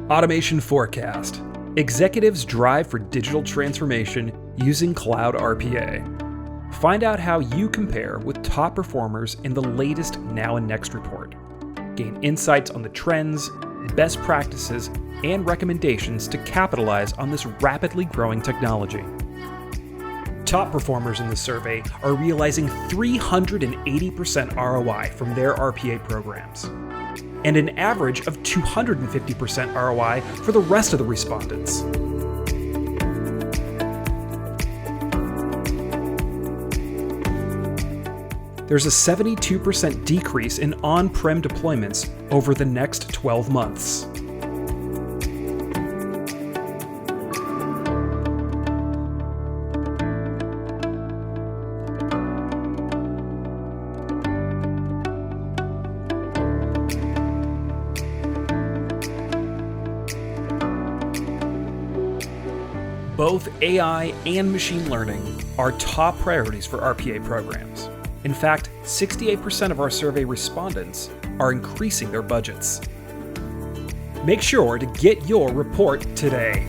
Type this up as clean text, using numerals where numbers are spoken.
Automation Forecast. Executives drive for digital transformation using Cloud RPA. Find out how you compare with top performers in the latest Now and Next report. Gain insights on the trends, best practices, and recommendations to capitalize on this rapidly growing technology. Top performers in the survey are realizing 380% ROI from their RPA programs, and an average of 250% ROI for the rest of the respondents. There's a 72% decrease in on-prem deployments over the next 12 months. Both AI and machine learning are top priorities for RPA programs. In fact, 68% of our survey respondents are increasing their budgets. Make sure to get your report today.